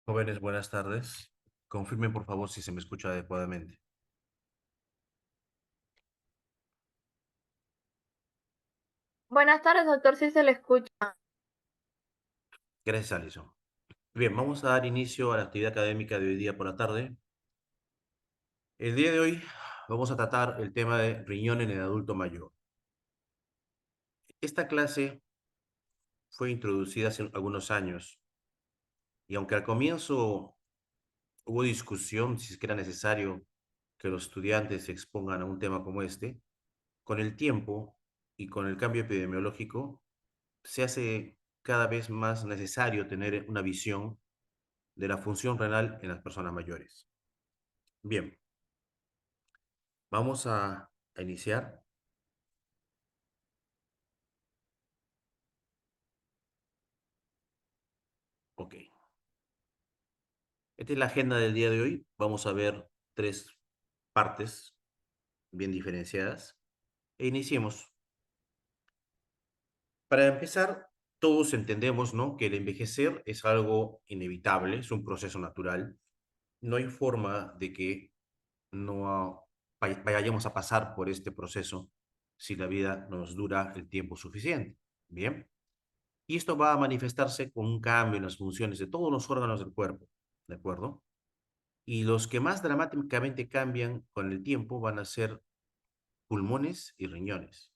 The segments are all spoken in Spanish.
Jóvenes, buenas tardes. Confirmen, por favor, si se me escucha adecuadamente. Buenas tardes, doctor, si se le escucha. Gracias, Alison. Bien, vamos a dar inicio a la actividad académica de hoy día por la tarde. El día de hoy vamos a tratar el tema de riñón en el adulto mayor. Esta clase fue introducida hace algunos años y aunque al comienzo hubo discusión si es que era necesario que los estudiantes se expongan a un tema como este, con el tiempo y con el cambio epidemiológico se hace cada vez más necesario tener una visión de la función renal en las personas mayores. Bien, vamos a iniciar. Ok. Esta es la agenda del día de hoy. Vamos a ver tres partes bien diferenciadas. E iniciemos. Para empezar, todos entendemos, ¿no?, que el envejecer es algo inevitable, es un proceso natural. No hay forma de que no vayamos a pasar por este proceso si la vida nos dura el tiempo suficiente. Bien. Y esto va a manifestarse con un cambio en las funciones de todos los órganos del cuerpo, ¿de acuerdo? Y los que más dramáticamente cambian con el tiempo van a ser pulmones y riñones.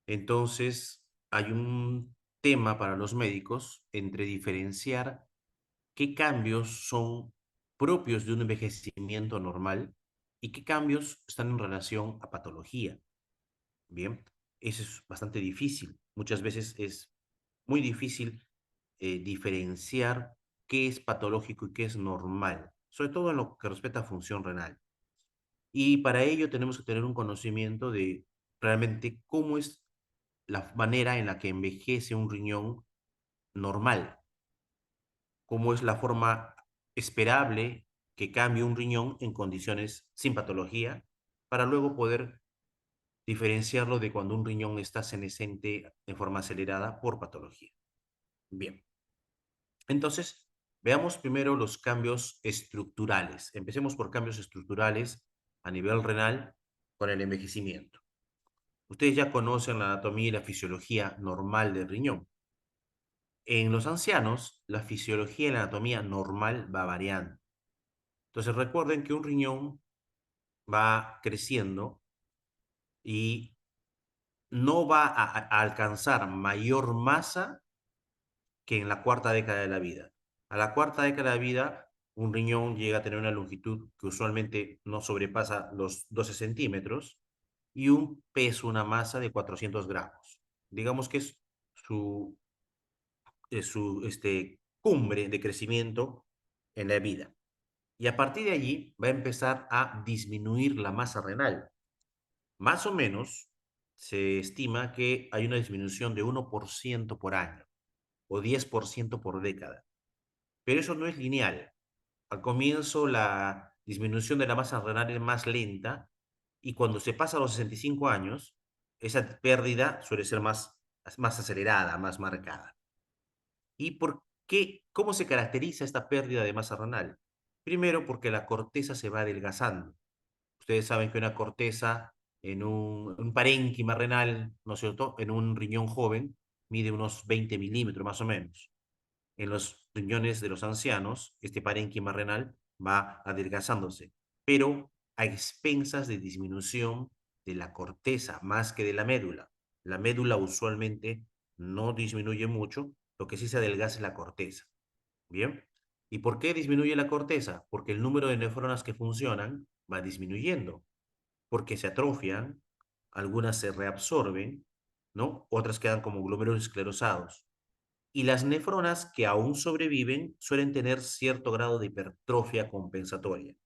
Entonces, hay un tema para los médicos entre diferenciar qué cambios son propios de un envejecimiento normal y qué cambios están en relación a patología. Bien, eso es bastante difícil. Muchas veces es muy difícil diferenciar qué es patológico y qué es normal, sobre todo en lo que respecta a función renal. Y para ello tenemos que tener un conocimiento de realmente cómo es la manera en la que envejece un riñón normal, cómo es la forma esperable que cambie un riñón en condiciones sin patología, para luego poder diferenciarlo de cuando un riñón está senescente en forma acelerada por patología. Bien, entonces veamos primero los cambios estructurales. Empecemos por cambios estructurales a nivel renal con el envejecimiento. Ustedes ya conocen la anatomía y la fisiología normal del riñón. En los ancianos, la fisiología y la anatomía normal va variando. Entonces recuerden que un riñón va creciendo y no va a alcanzar mayor masa que en la cuarta década de la vida. A la cuarta década de la vida, un riñón llega a tener una longitud que usualmente no sobrepasa los 12 centímetros y un peso, una masa de 400 gramos. Digamos que es su cumbre de crecimiento en la vida. Y a partir de allí va a empezar a disminuir la masa renal. Más o menos se estima que hay una disminución de 1% por año o 10% por década. Pero eso no es lineal. Al comienzo la disminución de la masa renal es más lenta y cuando se pasa a los 65 años, esa pérdida suele ser más acelerada, más marcada. ¿Y por qué? ¿Cómo se caracteriza esta pérdida de masa renal? Primero, porque la corteza se va adelgazando. Ustedes saben que una corteza en un parénquima renal, ¿no es cierto?, en un riñón joven, mide unos 20 milímetros más o menos. En los riñones de los ancianos, este parénquima renal va adelgazándose, pero a expensas de disminución de la corteza más que de la médula. La médula usualmente no disminuye mucho, lo que sí se adelgaza es la corteza. ¿Bien? ¿Y por qué disminuye la corteza? Porque el número de nefronas que funcionan va disminuyendo, porque se atrofian, algunas se reabsorben, ¿no? Otras quedan como glómerulos esclerosados. Y las nefronas que aún sobreviven suelen tener cierto grado de hipertrofia compensatoria.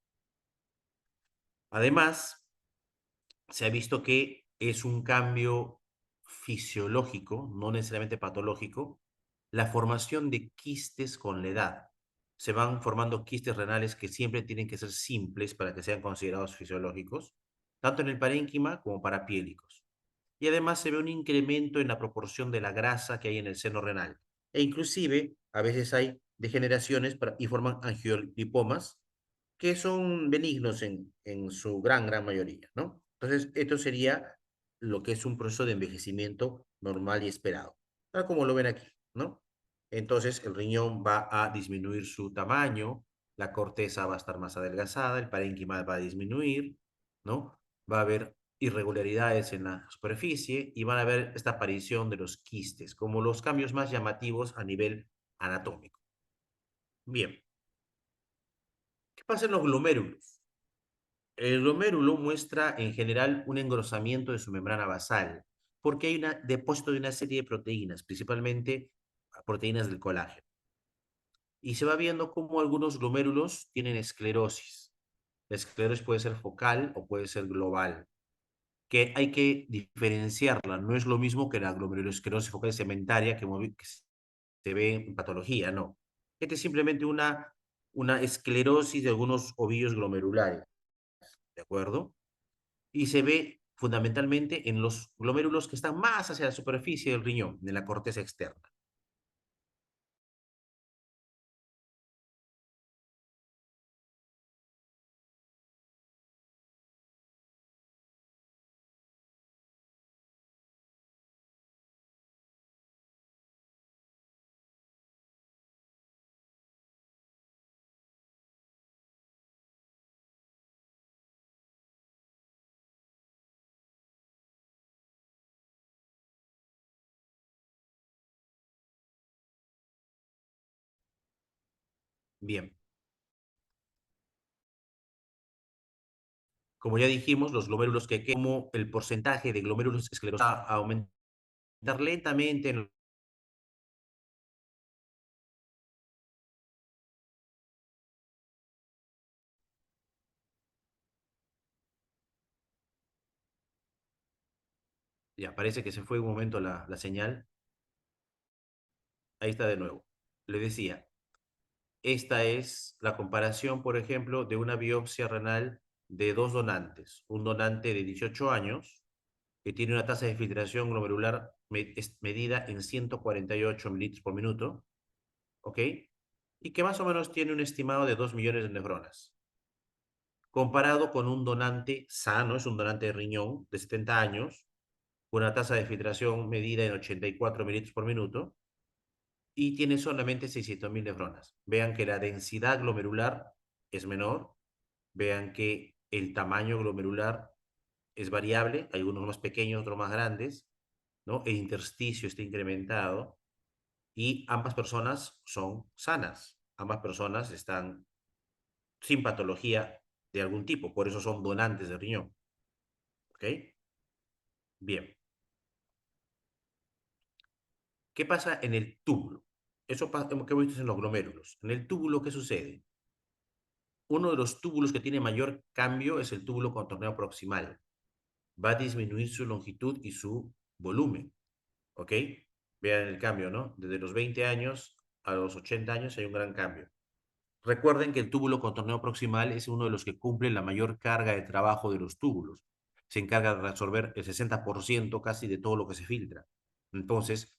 Además, se ha visto que es un cambio fisiológico, no necesariamente patológico, la formación de quistes con la edad. Se van formando quistes renales que siempre tienen que ser simples para que sean considerados fisiológicos, tanto en el parénquima como parapiélicos. Y además se ve un incremento en la proporción de la grasa que hay en el seno renal. E inclusive, a veces hay degeneraciones y forman angiolipomas que son benignos en su gran mayoría, ¿no? Entonces, esto sería lo que es un proceso de envejecimiento normal y esperado, tal como lo ven aquí, ¿no? Entonces, el riñón va a disminuir su tamaño, la corteza va a estar más adelgazada, el parénquima va a disminuir, ¿no? Va a haber irregularidades en la superficie y van a haber esta aparición de los quistes, como los cambios más llamativos a nivel anatómico. Bien, ¿qué pasa en los glomérulos? El glomérulo muestra en general un engrosamiento de su membrana basal, porque hay un depósito de una serie de proteínas, principalmente proteínas del colágeno. Y se va viendo cómo algunos glomérulos tienen esclerosis. La esclerosis puede ser focal o puede ser global, que hay que diferenciarla. No es lo mismo que la glomerulosclerosis focal cementaria que se ve en patología, no. Esta es simplemente una esclerosis de algunos ovillos glomerulares, ¿de acuerdo? Y se ve fundamentalmente en los glomérulos que están más hacia la superficie del riñón, en la corteza externa. Bien, como ya dijimos, los glomérulos que como el porcentaje de glomérulos esclerosos va a aumentar lentamente. Ya, parece que se fue un momento la señal. Ahí está de nuevo. Le decía, esta es la comparación, por ejemplo, de una biopsia renal de dos donantes. Un donante de 18 años que tiene una tasa de filtración glomerular medida en 148 mililitros por minuto, ¿ok? Y que más o menos tiene un estimado de 2 millones de nefronas. Comparado con un donante sano, es un donante de riñón de 70 años, con una tasa de filtración medida en 84 mililitros por minuto, y tiene solamente 600.000 nefronas. Vean que la densidad glomerular es menor, vean que el tamaño glomerular es variable, hay unos más pequeños, otros más grandes, ¿no? El intersticio está incrementado y ambas personas son sanas, ambas personas están sin patología de algún tipo, por eso son donantes de riñón, ¿ok? Bien, ¿qué pasa en el túbulo? Eso que hemos visto en los glomérulos. En el túbulo, ¿qué sucede? Uno de los túbulos que tiene mayor cambio es el túbulo contorneo proximal. Va a disminuir su longitud y su volumen, ¿ok? Vean el cambio, ¿no? Desde los 20 años a los 80 años hay un gran cambio. Recuerden que el túbulo contorneo proximal es uno de los que cumple la mayor carga de trabajo de los túbulos. Se encarga de resolver el 60% casi de todo lo que se filtra. Entonces,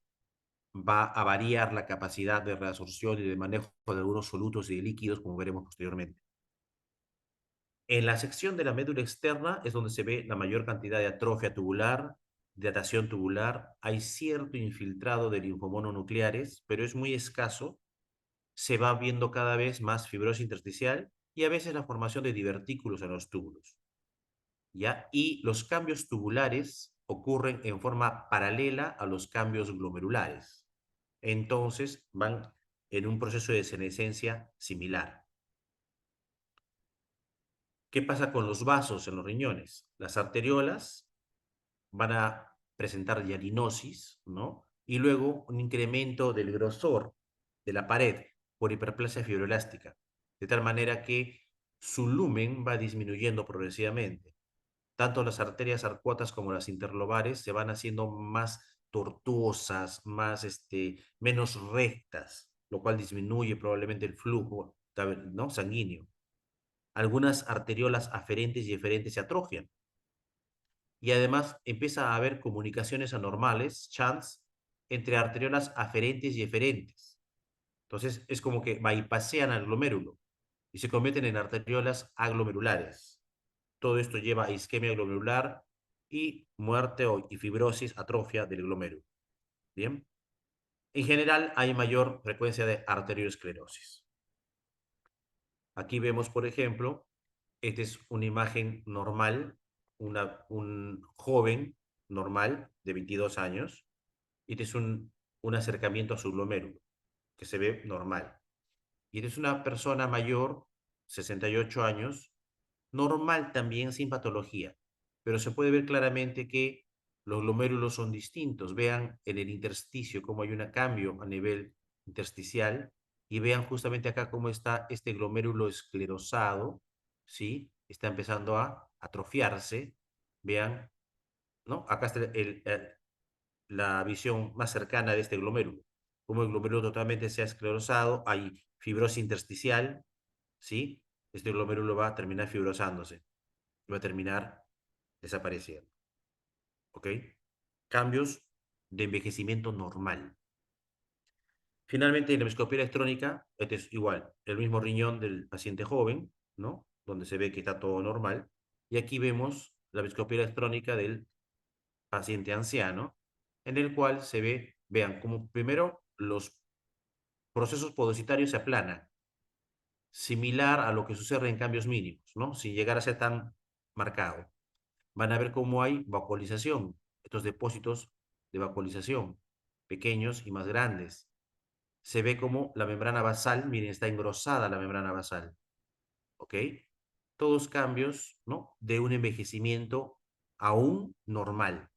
va a variar la capacidad de reabsorción y de manejo de algunos solutos y de líquidos, como veremos posteriormente. En la sección de la médula externa es donde se ve la mayor cantidad de atrofia tubular, dilatación tubular. Hay cierto infiltrado de linfomononucleares, pero es muy escaso. Se va viendo cada vez más fibrosis intersticial y a veces la formación de divertículos en los túbulos, ¿ya? Y los cambios tubulares ocurren en forma paralela a los cambios glomerulares. Entonces van en un proceso de senescencia similar. ¿Qué pasa con los vasos en los riñones? Las arteriolas van a presentar hialinosis, ¿no? Y luego un incremento del grosor de la pared por hiperplasia fibroelástica, de tal manera que su lumen va disminuyendo progresivamente. Tanto las arterias arcuatas como las interlobares se van haciendo más tortuosas, menos rectas, lo cual disminuye probablemente el flujo, ¿no? Sanguíneo. Algunas arteriolas aferentes y eferentes se atrofian y además empieza a haber comunicaciones anormales, chance, entre arteriolas aferentes y eferentes. Entonces, es como que bypasean al glomérulo y se convierten en arteriolas aglomerulares. Todo esto lleva a isquemia glomerular y muerte y fibrosis, atrofia del glomérulo. Bien. En general, hay mayor frecuencia de arteriosclerosis. Aquí vemos, por ejemplo, esta es una imagen normal, un joven normal de 22 años, y este es un acercamiento a su glomérulo, que se ve normal. Y esta es una persona mayor, 68 años, normal también, sin patología, pero se puede ver claramente que los glomérulos son distintos. Vean en el intersticio cómo hay un cambio a nivel intersticial y vean justamente acá cómo está este glomérulo esclerosado, ¿sí? Está empezando a atrofiarse. Vean, ¿no? Acá está la visión más cercana de este glomérulo. Como el glomérulo totalmente se ha esclerosado, hay fibrosis intersticial, ¿sí? Este glomérulo va a terminar fibrosándose, va a terminar desapareciendo, ¿ok? Cambios de envejecimiento normal. Finalmente, en la microscopía electrónica, este es igual, el mismo riñón del paciente joven, ¿no? Donde se ve que está todo normal. Y aquí vemos la microscopía electrónica del paciente anciano, en el cual se ve, vean, como primero los procesos podocitarios se aplanan, similar a lo que sucede en cambios mínimos, ¿no? Sin llegar a ser tan marcado. Van a ver cómo hay vacuolización, estos depósitos de vacuolización, pequeños y más grandes. Se ve como la membrana basal, miren, está engrosada la membrana basal, ¿ok? Todos cambios, ¿no? De un envejecimiento aún normal.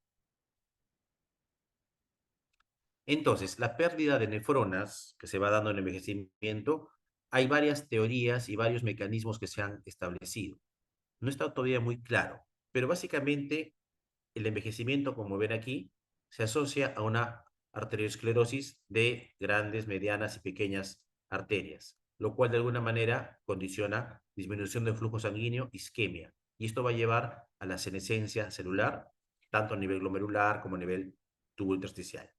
Entonces, la pérdida de nefronas que se va dando en el envejecimiento, hay varias teorías y varios mecanismos que se han establecido. No está todavía muy claro, pero básicamente el envejecimiento, como ven aquí, se asocia a una arteriosclerosis de grandes, medianas y pequeñas arterias, lo cual de alguna manera condiciona disminución del flujo sanguíneo, isquemia, y esto va a llevar a la senescencia celular, tanto a nivel glomerular como a nivel tubo intersticial.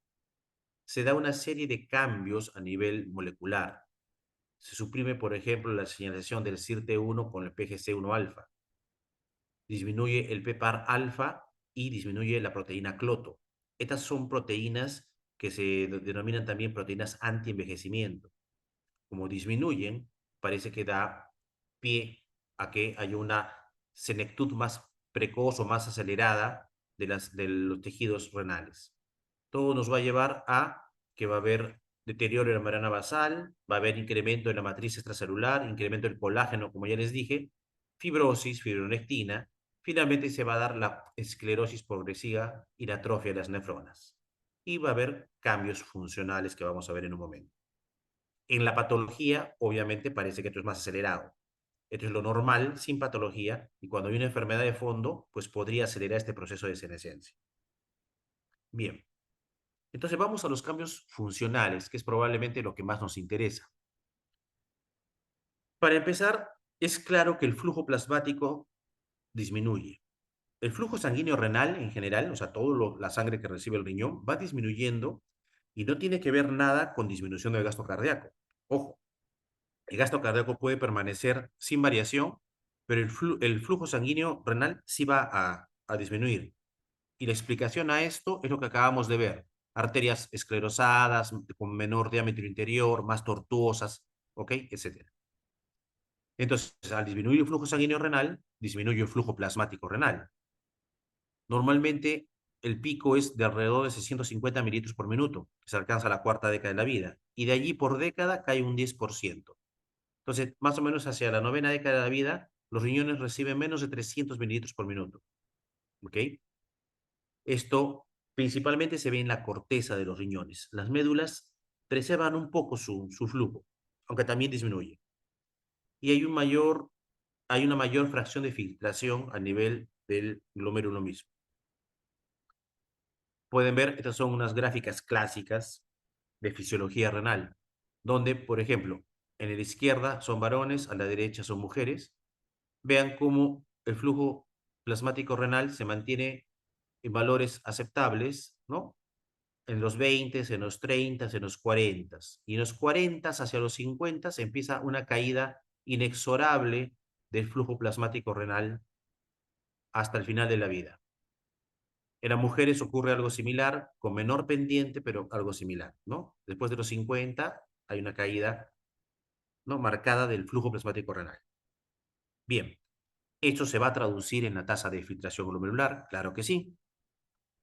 Se da una serie de cambios a nivel molecular. Se suprime, por ejemplo, la señalización del SIRT1 con el PGC1 alfa. Disminuye el PPAR alfa y disminuye la proteína cloto. Estas son proteínas que se denominan también proteínas anti-envejecimiento. Como disminuyen, parece que da pie a que haya una senectud más precoz o más acelerada de los tejidos renales. Todo nos va a llevar a que va a haber deterioro de la membrana basal, va a haber incremento de la matriz extracelular, incremento del colágeno, como ya les dije, fibrosis, fibronectina. Finalmente se va a dar la esclerosis progresiva y la atrofia de las nefronas. Y va a haber cambios funcionales que vamos a ver en un momento. En la patología, obviamente, parece que esto es más acelerado. Esto es lo normal, sin patología, y cuando hay una enfermedad de fondo, pues podría acelerar este proceso de senescencia. Bien, entonces vamos a los cambios funcionales, que es probablemente lo que más nos interesa. Para empezar, es claro que el flujo plasmático disminuye. El flujo sanguíneo renal en general, o sea, toda la sangre que recibe el riñón, va disminuyendo y no tiene que ver nada con disminución del gasto cardíaco. Ojo, el gasto cardíaco puede permanecer sin variación, pero el flujo sanguíneo renal sí va a disminuir. Y la explicación a esto es lo que acabamos de ver. Arterias esclerosadas, con menor diámetro interior, más tortuosas, ¿ok? Etcétera. Entonces, al disminuir el flujo sanguíneo renal, disminuye el flujo plasmático renal. Normalmente, el pico es de alrededor de 650 mililitros por minuto, que se alcanza a la cuarta década de la vida, y de allí por década cae un 10%. Entonces, más o menos hacia la novena década de la vida, los riñones reciben menos de 300 mililitros por minuto, ¿ok? Esto principalmente se ve en la corteza de los riñones. Las médulas preservan un poco su flujo, aunque también disminuye. Y hay una mayor fracción de filtración a nivel del glomérulo mismo. Pueden ver, estas son unas gráficas clásicas de fisiología renal, donde, por ejemplo, en la izquierda son varones, a la derecha son mujeres. Vean cómo el flujo plasmático renal se mantiene en valores aceptables, ¿no? en los 20, en los 30, en los 40. Y en los 40 hacia los 50 empieza una caída inexorable del flujo plasmático renal hasta el final de la vida. En las mujeres ocurre algo similar, con menor pendiente, pero algo similar, ¿no? Después de los 50 hay una caída, ¿no?, marcada del flujo plasmático renal. Bien, ¿esto se va a traducir en la tasa de filtración glomerular? Claro que sí.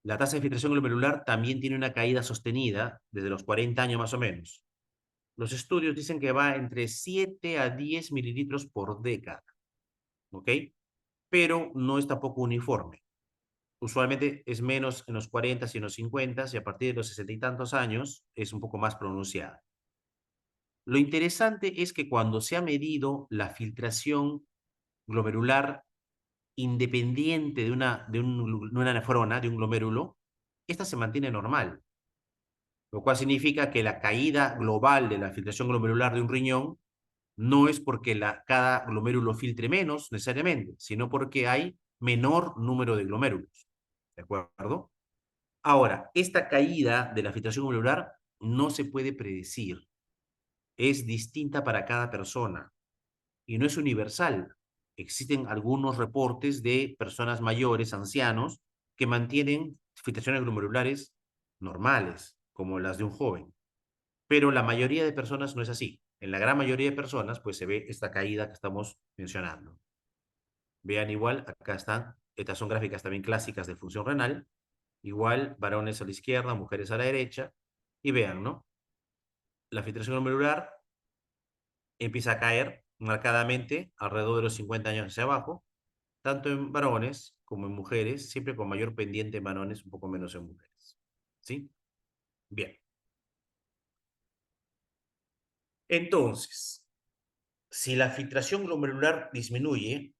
La tasa de filtración glomerular también tiene una caída sostenida desde los 40 años más o menos. Los estudios dicen que va entre 7 a 10 mililitros por década, ¿ok? Pero no es tampoco uniforme. Usualmente es menos en los 40 y en los 50 y a partir de los 60 y tantos años es un poco más pronunciada. Lo interesante es que cuando se ha medido la filtración glomerular independiente de una nefrona, de un glomérulo, esta se mantiene normal, lo cual significa que la caída global de la filtración glomerular de un riñón no es porque cada glomérulo filtre menos necesariamente, sino porque hay menor número de glomérulos. ¿De acuerdo? Ahora, esta caída de la filtración glomerular no se puede predecir. Es distinta para cada persona y no es universal. Existen algunos reportes de personas mayores, ancianos, que mantienen filtraciones glomerulares normales, como las de un joven. Pero la mayoría de personas no es así. En la gran mayoría de personas, pues se ve esta caída que estamos mencionando. Vean igual, acá están, estas son gráficas también clásicas de función renal. Igual, varones a la izquierda, mujeres a la derecha. Y vean, ¿no? La filtración glomerular empieza a caer marcadamente alrededor de los 50 años hacia abajo, tanto en varones como en mujeres, siempre con mayor pendiente en varones, un poco menos en mujeres. ¿Sí? Bien. Entonces, si la filtración glomerular disminuye,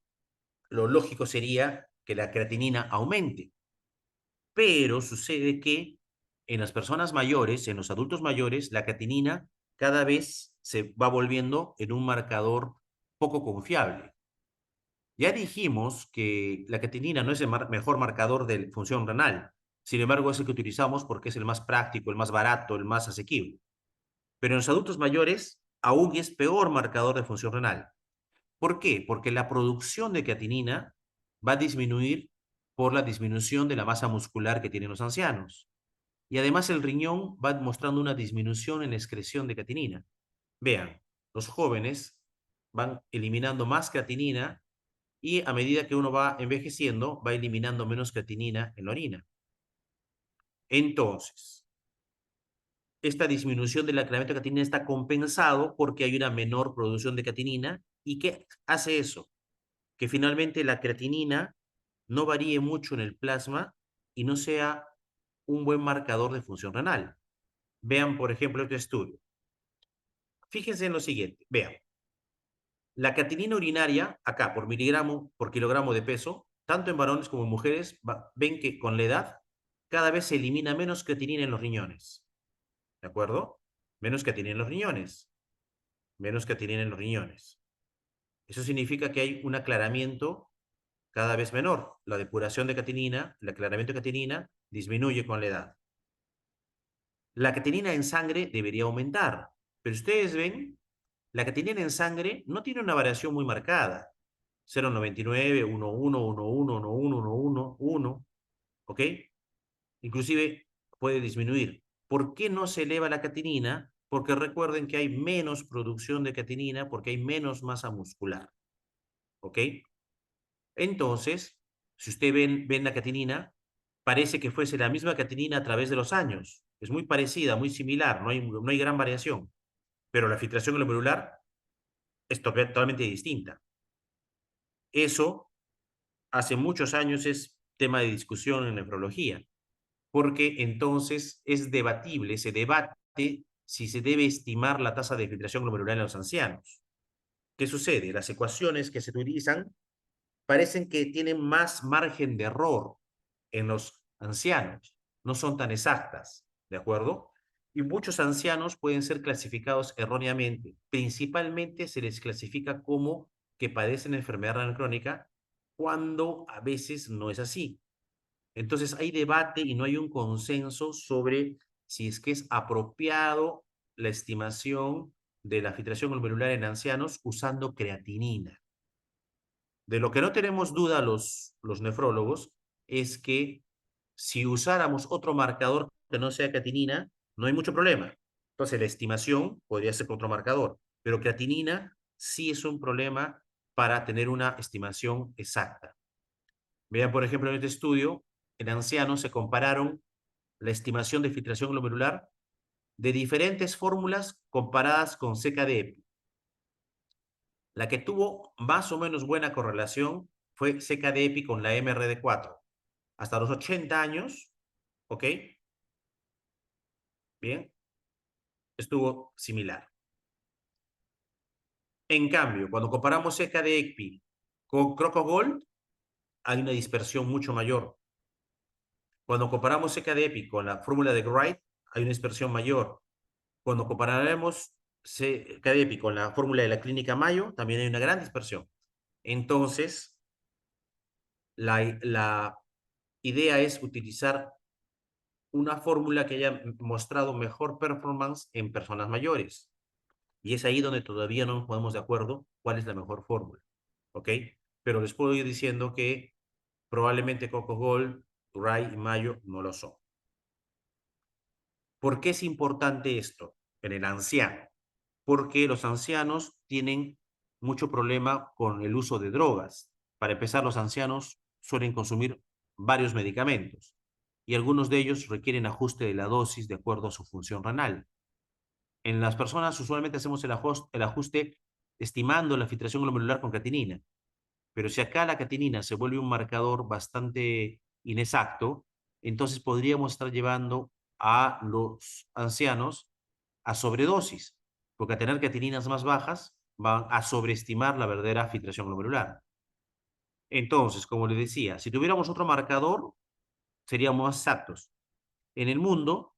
lo lógico sería que la creatinina aumente. Pero sucede que en las personas mayores, en los adultos mayores, la creatinina cada vez se va volviendo en un marcador poco confiable. Ya dijimos que la creatinina no es el mejor marcador de función renal. Sin embargo, es el que utilizamos porque es el más práctico, el más barato, el más asequible. Pero en los adultos mayores aún es peor marcador de función renal. ¿Por qué? Porque la producción de creatinina va a disminuir por la disminución de la masa muscular que tienen los ancianos. Y además el riñón va mostrando una disminución en la excreción de creatinina. Vean, los jóvenes van eliminando más creatinina y a medida que uno va envejeciendo, va eliminando menos creatinina en la orina. Entonces, esta disminución del acremento de creatinina está compensado porque hay una menor producción de creatinina. ¿Y qué hace eso? Que finalmente la creatinina no varíe mucho en el plasma y no sea un buen marcador de función renal. Vean, por ejemplo, este estudio. Fíjense en lo siguiente. Vean, la creatinina urinaria, acá, por miligramo, por kilogramo de peso, tanto en varones como en mujeres, ven que con la edad cada vez se elimina menos creatinina en los riñones. ¿De acuerdo? Menos creatinina en los riñones. Menos creatinina en los riñones. Eso significa que hay un aclaramiento cada vez menor. La depuración de creatinina, el aclaramiento de creatinina, disminuye con la edad. La creatinina en sangre debería aumentar, pero ustedes ven, la creatinina en sangre no tiene una variación muy marcada. 0,99, 1,1, 1,1, 1,1, 1,1, 1, ¿ok? Inclusive puede disminuir. ¿Por qué no se eleva la creatinina? Porque recuerden que hay menos producción de creatinina porque hay menos masa muscular, ¿ok? Entonces, si usted ven la creatinina, parece que fuese la misma creatinina a través de los años. Es muy parecida, muy similar, no hay gran variación. Pero la filtración glomerular es totalmente distinta. Eso hace muchos años es tema de discusión en nefrología, porque entonces es debatible, se debate si se debe estimar la tasa de filtración glomerular en los ancianos. ¿Qué sucede? Las ecuaciones que se utilizan parecen que tienen más margen de error en los ancianos, no son tan exactas, ¿de acuerdo? Y muchos ancianos pueden ser clasificados erróneamente. Principalmente se les clasifica como que padecen enfermedad renal crónica cuando a veces no es así. Entonces hay debate y no hay un consenso sobre si es que es apropiado la estimación de la filtración glomerular en ancianos usando creatinina. De lo que no tenemos duda los nefrólogos es que si usáramos otro marcador que no sea creatinina, no hay mucho problema. Entonces, la estimación podría ser con otro marcador, pero creatinina sí es un problema para tener una estimación exacta. Vean, por ejemplo, en este estudio, en ancianos se compararon la estimación de filtración glomerular de diferentes fórmulas comparadas con CKD-EPI. La que tuvo más o menos buena correlación fue CKD-EPI con la MRD4. Hasta los 80 años, ¿ok? Bien, estuvo similar. En cambio, cuando comparamos CKD-EPI con Croco-Gold, hay una dispersión mucho mayor. Cuando comparamos CKD-EPI con la fórmula de Wright, hay una dispersión mayor. Cuando compararemos CKD-EPI con la fórmula de la clínica Mayo, también hay una gran dispersión. Entonces, la idea es utilizar una fórmula que haya mostrado mejor performance en personas mayores. Y es ahí donde todavía no nos ponemos de acuerdo cuál es la mejor fórmula. ¿Ok? Pero les puedo ir diciendo que probablemente Coco Gold, Ray y Mayo no lo son. ¿Por qué es importante esto en el anciano? Porque los ancianos tienen mucho problema con el uso de drogas. Para empezar, los ancianos suelen consumir varios medicamentos y algunos de ellos requieren ajuste de la dosis de acuerdo a su función renal. En las personas usualmente hacemos el ajuste estimando la filtración glomerular con creatinina, pero si acá la creatinina se vuelve un marcador bastante inexacto, entonces podríamos estar llevando a los ancianos a sobredosis, porque a tener creatininas más bajas van a sobreestimar la verdadera filtración glomerular. Entonces, como les decía, si tuviéramos otro marcador, seríamos más exactos. En el mundo,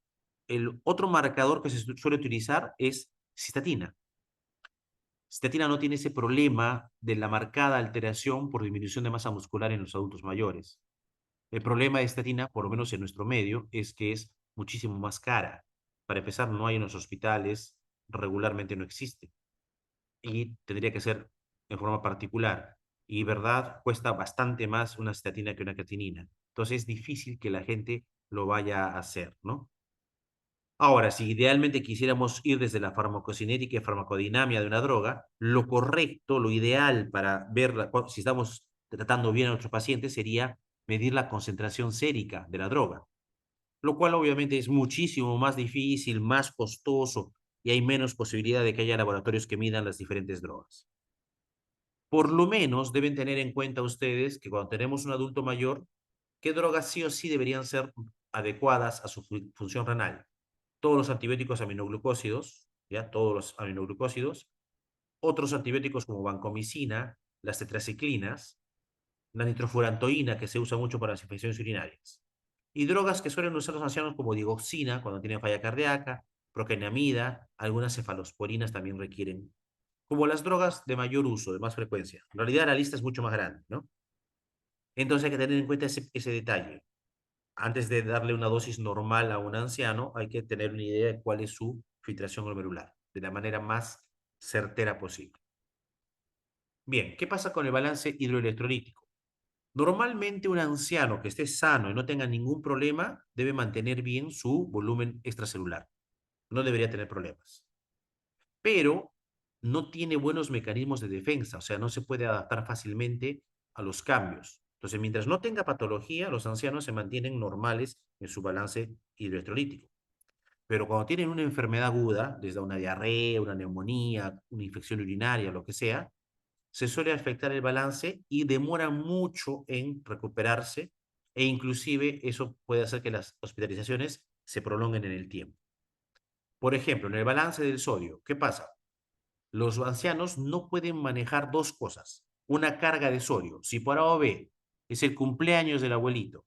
el otro marcador que se suele utilizar es cistatina. Cistatina no tiene ese problema de la marcada alteración por disminución de masa muscular en los adultos mayores. El problema de estatina, por lo menos en nuestro medio, es que es muchísimo más cara. Para empezar, no hay en los hospitales, regularmente no existe. Y tendría que ser en forma particular. Y verdad, cuesta bastante más una estatina que una creatinina. Entonces es difícil que la gente lo vaya a hacer, ¿no? Ahora, si idealmente quisiéramos ir desde la farmacocinética y farmacodinamia de una droga, lo correcto, lo ideal para ver si estamos tratando bien a nuestros pacientes sería medir la concentración sérica de la droga, lo cual obviamente es muchísimo más difícil, más costoso y hay menos posibilidad de que haya laboratorios que midan las diferentes drogas. Por lo menos deben tener en cuenta ustedes que cuando tenemos un adulto mayor, qué drogas sí o sí deberían ser adecuadas a su función renal. Todos los antibióticos aminoglucósidos, ya todos los aminoglucósidos, otros antibióticos como vancomicina, las tetraciclinas, la nitrofurantoína que se usa mucho para las infecciones urinarias. Y drogas que suelen usar los ancianos como digoxina cuando tienen falla cardíaca, procainamida, algunas cefalosporinas también requieren, como las drogas de mayor uso, de más frecuencia. En realidad la lista es mucho más grande, ¿no? Entonces hay que tener en cuenta ese detalle. Antes de darle una dosis normal a un anciano, hay que tener una idea de cuál es su filtración glomerular, de la manera más certera posible. Bien, ¿qué pasa con el balance hidroelectrolítico? Normalmente un anciano que esté sano y no tenga ningún problema debe mantener bien su volumen extracelular. No debería tener problemas. Pero no tiene buenos mecanismos de defensa, o sea, no se puede adaptar fácilmente a los cambios. Entonces, mientras no tenga patología, los ancianos se mantienen normales en su balance hidroelectrolítico. Pero cuando tienen una enfermedad aguda, desde una diarrea, una neumonía, una infección urinaria, lo que sea, se suele afectar el balance y demora mucho en recuperarse e inclusive eso puede hacer que las hospitalizaciones se prolonguen en el tiempo. Por ejemplo, en el balance del sodio, ¿qué pasa? Los ancianos no pueden manejar dos cosas. Una carga de sodio. Si por A o B es el cumpleaños del abuelito,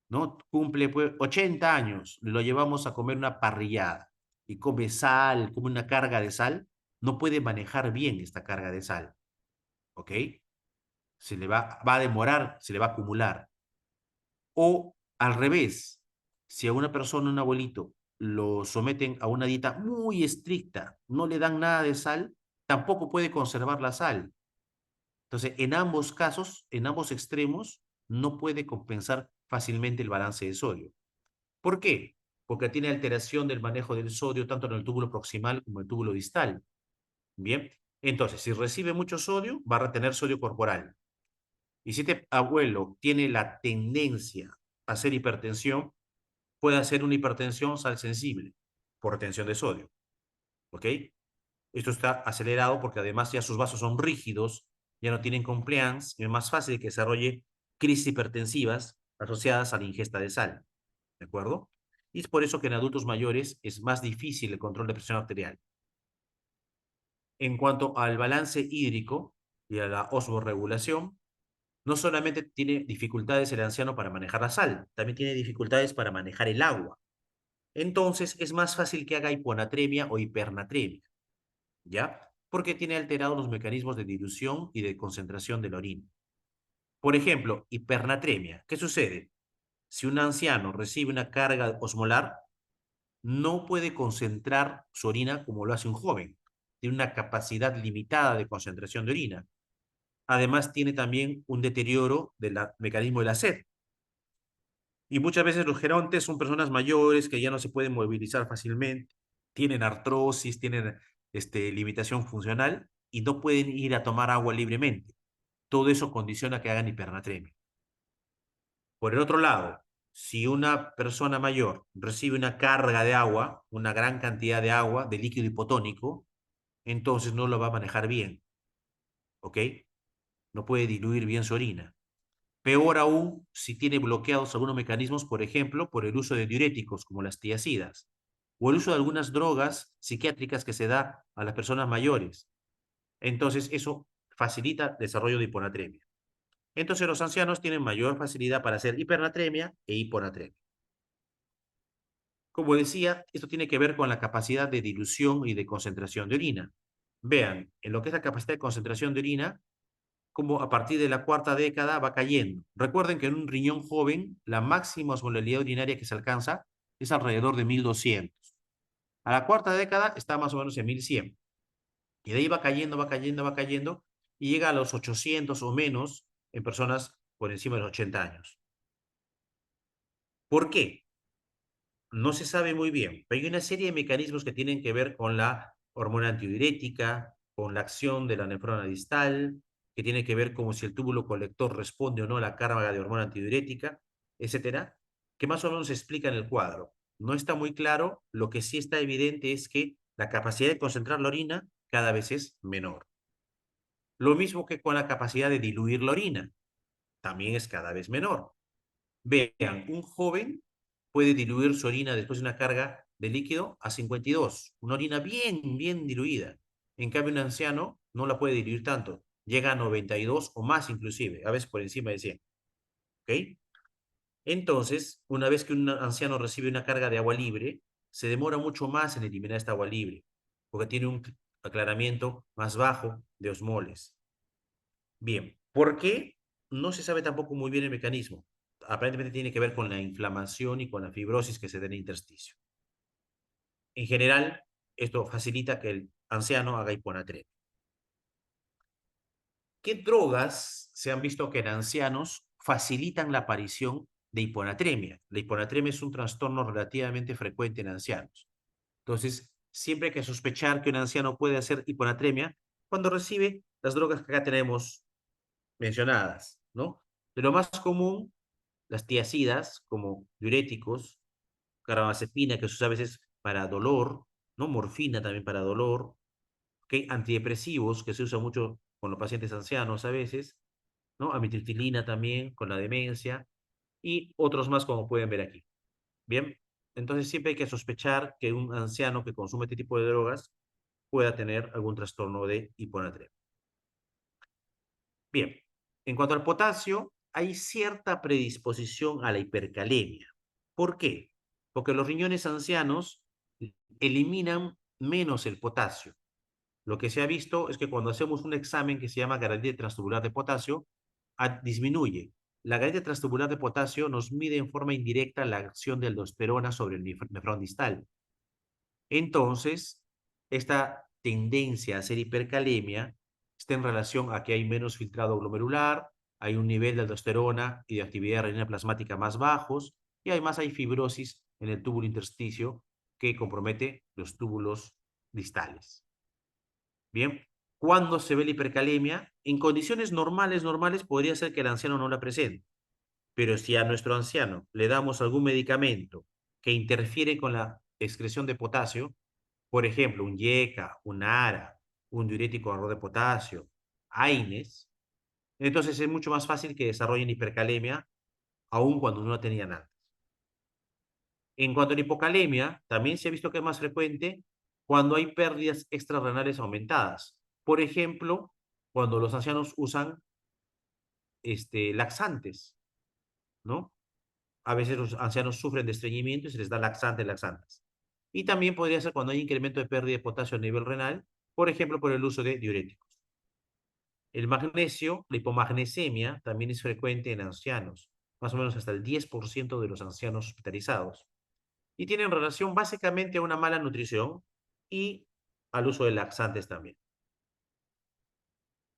¿no? Cumple pues, 80 años, lo llevamos a comer una parrillada y come sal, come una carga de sal, no puede manejar bien esta carga de sal, ¿ok? Va a demorar, se le va a acumular. O al revés, si a una persona, un abuelito, lo someten a una dieta muy estricta, no le dan nada de sal, tampoco puede conservar la sal. Entonces, en ambos casos, en ambos extremos, no puede compensar fácilmente el balance de sodio. ¿Por qué? Porque tiene alteración del manejo del sodio tanto en el túbulo proximal como en el túbulo distal. Bien, entonces, si recibe mucho sodio, va a retener sodio corporal. Y si este abuelo tiene la tendencia a hacer hipertensión, puede hacer una hipertensión sal sensible por retención de sodio. ¿Ok? Esto está acelerado porque además ya sus vasos son rígidos, ya no tienen compliance y es más fácil que desarrolle crisis hipertensivas asociadas a la ingesta de sal. ¿De acuerdo? Y es por eso que en adultos mayores es más difícil el control de presión arterial. En cuanto al balance hídrico y a la osmoregulación, no solamente tiene dificultades el anciano para manejar la sal, también tiene dificultades para manejar el agua. Entonces es más fácil que haga hiponatremia o hipernatremia, ¿ya? Porque tiene alterados los mecanismos de dilución y de concentración de la orina. Por ejemplo, hipernatremia. ¿Qué sucede? Si un anciano recibe una carga osmolar, no puede concentrar su orina como lo hace un joven. Tiene una capacidad limitada de concentración de orina. Además, tiene también un deterioro del mecanismo de la sed. Y muchas veces los gerontes son personas mayores que ya no se pueden movilizar fácilmente, tienen artrosis, tienen limitación funcional y no pueden ir a tomar agua libremente. Todo eso condiciona que hagan hipernatremia. Por el otro lado, si una persona mayor recibe una carga de agua, una gran cantidad de agua, de líquido hipotónico, entonces no lo va a manejar bien, ¿ok? No puede diluir bien su orina. Peor aún si tiene bloqueados algunos mecanismos, por ejemplo, por el uso de diuréticos como las tiazidas o el uso de algunas drogas psiquiátricas que se da a las personas mayores. Entonces, eso facilita el desarrollo de hiponatremia. Entonces, los ancianos tienen mayor facilidad para hacer hipernatremia e hiponatremia. Como decía, esto tiene que ver con la capacidad de dilución y de concentración de orina. Vean, en lo que es la capacidad de concentración de orina, como a partir de la cuarta década va cayendo. Recuerden que en un riñón joven, la máxima osmolalidad urinaria que se alcanza es alrededor de 1200. A la cuarta década está más o menos en 1100. Y de ahí va cayendo, va cayendo, va cayendo, y llega a los 800 o menos en personas por encima de los 80 años. ¿Por qué? No se sabe muy bien, pero hay una serie de mecanismos que tienen que ver con la hormona antidiurética, con la acción de la nefrona distal, que tiene que ver como si el túbulo colector responde o no a la carga de hormona antidiurética, etcétera, que más o menos se explica en el cuadro. No está muy claro, lo que sí está evidente es que la capacidad de concentrar la orina cada vez es menor. Lo mismo que con la capacidad de diluir la orina, también es cada vez menor. Vean, un joven puede diluir su orina después de una carga de líquido a 52, una orina bien, bien diluida. En cambio, un anciano no la puede diluir tanto, llega a 92 o más inclusive, a veces por encima de 100. ¿Ok? Entonces, una vez que un anciano recibe una carga de agua libre, se demora mucho más en eliminar esta agua libre, porque tiene un aclaramiento más bajo de osmoles. Bien, ¿por qué? No se sabe tampoco muy bien el mecanismo. Aparentemente tiene que ver con la inflamación y con la fibrosis que se da en el intersticio. En general, esto facilita que el anciano haga hiponatremia. ¿Qué drogas se han visto que en ancianos facilitan la aparición de hiponatremia? La hiponatremia es un trastorno relativamente frecuente en ancianos. Entonces, siempre hay que sospechar que un anciano puede hacer hiponatremia cuando recibe las drogas que acá tenemos mencionadas, ¿no? De lo más común, las tiazidas, como diuréticos, carbamazepina, que se usa a veces para dolor, ¿no? Morfina también para dolor, ¿ok? Antidepresivos, que se usa mucho con los pacientes ancianos a veces, ¿no? Amitriptilina también, con la demencia, y otros más como pueden ver aquí. Bien, entonces siempre hay que sospechar que un anciano que consume este tipo de drogas pueda tener algún trastorno de hiponatremia. Bien, en cuanto al potasio, hay cierta predisposición a la hipercalemia. ¿Por qué? Porque los riñones ancianos eliminan menos el potasio. Lo que se ha visto es que cuando hacemos un examen que se llama garantía transtubular de potasio, disminuye. la galleta transtubular de potasio nos mide en forma indirecta la acción de aldosterona sobre el nefrón distal. Entonces, esta tendencia a hacer hipercalemia está en relación a que hay menos filtrado glomerular, hay un nivel de aldosterona y de actividad renina plasmática más bajos, y además hay fibrosis en el túbulo intersticio que compromete los túbulos distales. Bien, ¿cuándo se ve la hipercalemia? En condiciones normales podría ser que el anciano no la presente, pero si a nuestro anciano le damos algún medicamento que interfiere con la excreción de potasio, por ejemplo, un YECA, un ARA, un diurético de de potasio, AINES, entonces es mucho más fácil que desarrollen hipercalemia aun cuando no la tenían antes. En cuanto a la hipocalemia, también se ha visto que es más frecuente cuando hay pérdidas extrarrenales aumentadas. Por ejemplo, cuando los ancianos usan laxantes, ¿no? A veces los ancianos sufren de estreñimiento y se les da laxantes. Y también podría ser cuando hay incremento de pérdida de potasio a nivel renal, por ejemplo, por el uso de diuréticos. El magnesio, la hipomagnesemia, también es frecuente en ancianos, más o menos hasta el 10% de los ancianos hospitalizados. Y tienen relación básicamente a una mala nutrición y al uso de laxantes también.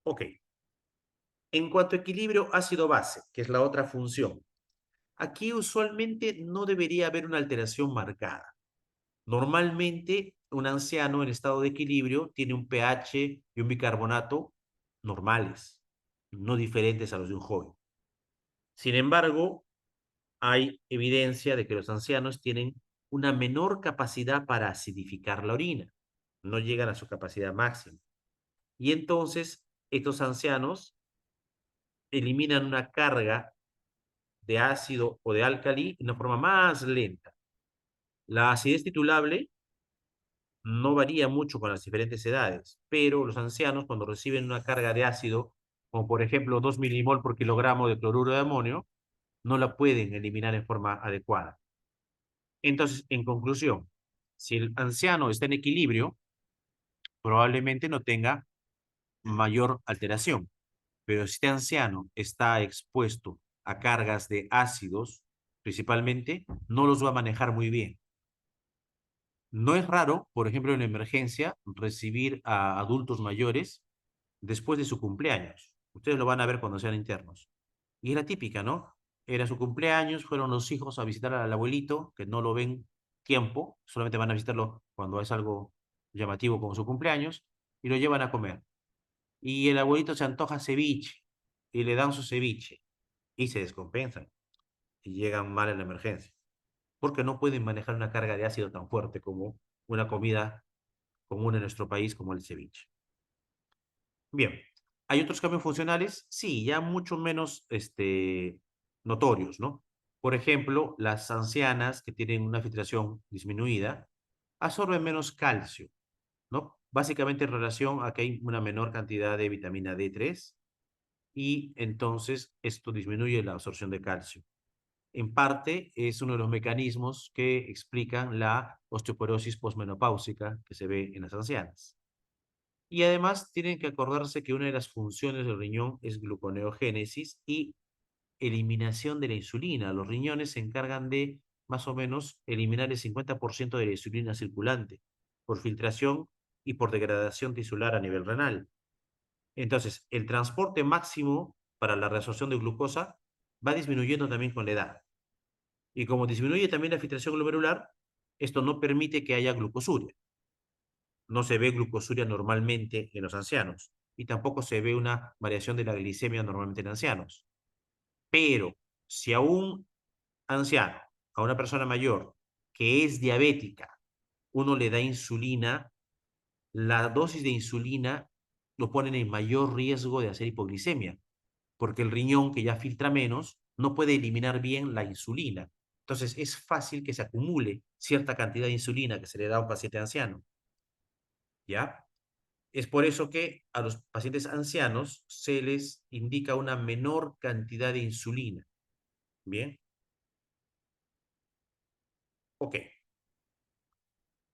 Ok. En cuanto a equilibrio ácido-base, que es la otra función, aquí usualmente no debería haber una alteración marcada. Normalmente, un anciano en estado de equilibrio tiene un pH y un bicarbonato normales, no diferentes a los de un joven. Sin embargo, hay evidencia de que los ancianos tienen una menor capacidad para acidificar la orina, no llegan a su capacidad máxima. Y entonces, estos ancianos eliminan una carga de ácido o de álcali de una forma más lenta. La acidez titulable no varía mucho con las diferentes edades, pero los ancianos cuando reciben una carga de ácido, como por ejemplo 2 milimol por kilogramo de cloruro de amonio, no la pueden eliminar en forma adecuada. Entonces, en conclusión, si el anciano está en equilibrio, probablemente no tenga mayor alteración, pero si este anciano está expuesto a cargas de ácidos, principalmente, no los va a manejar muy bien. No es raro, por ejemplo, en la emergencia, recibir a adultos mayores después de su cumpleaños. Ustedes lo van a ver cuando sean internos. Y era típica, ¿no? Era su cumpleaños, fueron los hijos a visitar al abuelito, que no lo ven tiempo, solamente van a visitarlo cuando es algo llamativo como su cumpleaños, y lo llevan a comer. Y el abuelito se antoja ceviche, y le dan su ceviche, y se descompensan, y llegan mal en la emergencia, porque no pueden manejar una carga de ácido tan fuerte como una comida común en nuestro país como el ceviche. Bien, ¿hay otros cambios funcionales? Sí, ya mucho menos notorios, ¿no? Por ejemplo, las ancianas que tienen una filtración disminuida absorben menos calcio, ¿no? Básicamente en relación a que hay una menor cantidad de vitamina D3 y entonces esto disminuye la absorción de calcio. En parte es uno de los mecanismos que explican la osteoporosis posmenopáusica que se ve en las ancianas. Y además tienen que acordarse que una de las funciones del riñón es gluconeogénesis y eliminación de la insulina. Los riñones se encargan de más o menos eliminar el 50% de la insulina circulante por filtración y por degradación tisular a nivel renal. Entonces, el transporte máximo para la reabsorción de glucosa va disminuyendo también con la edad. Y como disminuye también la filtración glomerular, esto no permite que haya glucosuria. No se ve glucosuria normalmente en los ancianos y tampoco se ve una variación de la glicemia normalmente en ancianos. Pero si a un anciano, a una persona mayor que es diabética, uno le da insulina, la dosis de insulina lo ponen en mayor riesgo de hacer hipoglicemia, porque el riñón que ya filtra menos no puede eliminar bien la insulina. Entonces es fácil que se acumule cierta cantidad de insulina que se le da a un paciente anciano, ¿ya? Es por eso que a los pacientes ancianos se les indica una menor cantidad de insulina. Bien, ok.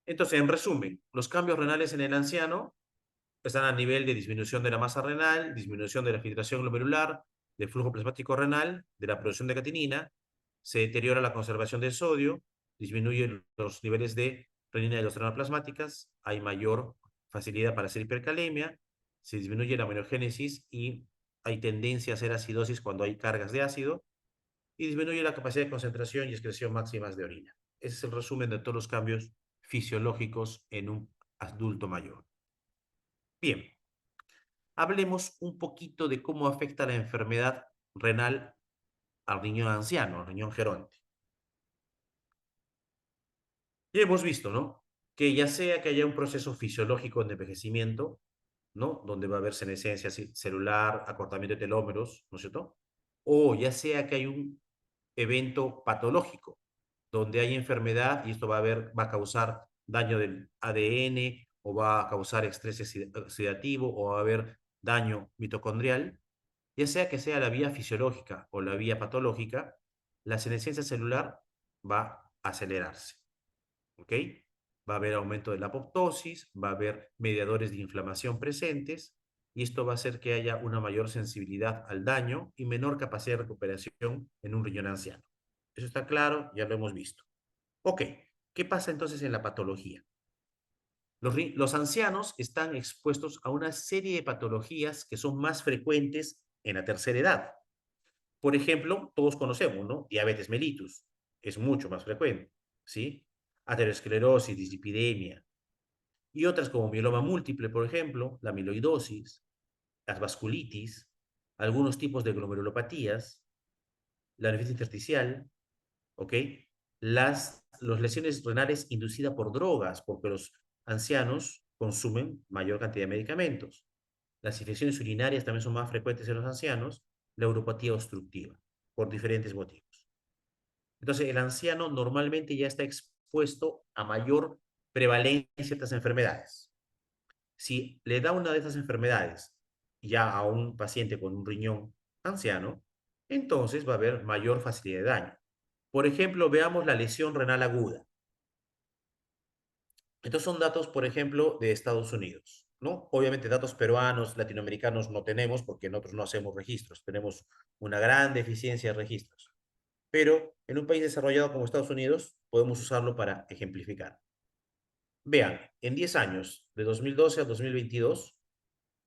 Entonces, en resumen, los cambios renales en el anciano están a nivel de disminución de la masa renal, disminución de la filtración glomerular, del flujo plasmático renal, de la producción de creatinina, se deteriora la conservación de sodio, disminuye los niveles de renina y aldosterona plasmáticas, hay mayor facilidad para hacer hipercalemia, se disminuye la amenogénesis y hay tendencia a hacer acidosis cuando hay cargas de ácido, y disminuye la capacidad de concentración y excreción máximas de orina. Ese es el resumen de todos los cambios fisiológicos en un adulto mayor. Bien, hablemos un poquito de cómo afecta la enfermedad renal al riñón anciano, al riñón geronte. Ya hemos visto, ¿no? Que ya sea que haya un proceso fisiológico de envejecimiento, ¿no? Donde va a haber senescencia celular, acortamiento de telómeros, ¿no es cierto? O ya sea que hay un evento patológico, donde hay enfermedad y esto va a causar daño del ADN o va a causar estrés oxidativo o va a haber daño mitocondrial, ya sea que sea la vía fisiológica o la vía patológica, la senescencia celular va a acelerarse. ¿Ok? Va a haber aumento de la apoptosis, va a haber mediadores de inflamación presentes y esto va a hacer que haya una mayor sensibilidad al daño y menor capacidad de recuperación en un riñón anciano. Eso está claro, ya lo hemos visto. Ok, ¿qué pasa entonces en la patología? Los ancianos están expuestos a una serie de patologías que son más frecuentes en la tercera edad. Por ejemplo, todos conocemos, ¿no? Diabetes mellitus, es mucho más frecuente, ¿sí? Aterosclerosis, dislipidemia, y otras como mieloma múltiple, por ejemplo, la amiloidosis, las vasculitis, algunos tipos de glomerulopatías, la nefritis intersticial, ¿ok? Las lesiones renales inducidas por drogas, porque los ancianos consumen mayor cantidad de medicamentos. Las infecciones urinarias también son más frecuentes en los ancianos, la uropatía obstructiva, por diferentes motivos. Entonces, el anciano normalmente ya está expuesto a mayor prevalencia de ciertas enfermedades. Si le da una de estas enfermedades ya a un paciente con un riñón anciano, entonces va a haber mayor facilidad de daño. Por ejemplo, veamos la lesión renal aguda. Estos son datos, por ejemplo, de Estados Unidos, ¿no? Obviamente datos peruanos, latinoamericanos no tenemos porque nosotros no hacemos registros, tenemos una gran deficiencia de registros. Pero en un país desarrollado como Estados Unidos podemos usarlo para ejemplificar. Vean, en 10 años, de 2012 a 2022,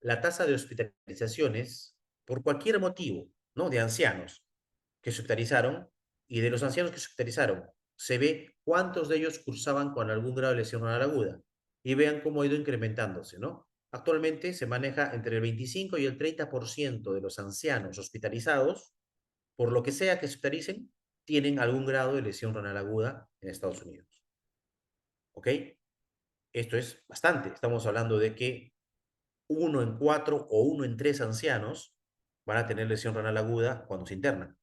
la tasa de hospitalizaciones por cualquier motivo, ¿no? De ancianos que se hospitalizaron y de los ancianos que se hospitalizaron, se ve cuántos de ellos cursaban con algún grado de lesión renal aguda y vean cómo ha ido incrementándose, ¿no? Actualmente se maneja entre el 25 y el 30% de los ancianos hospitalizados, por lo que sea que se hospitalicen, tienen algún grado de lesión renal aguda en Estados Unidos. ¿Ok? Esto es bastante. Estamos hablando de que 1 en 4 o 1 en 3 ancianos van a tener lesión renal aguda cuando se internan.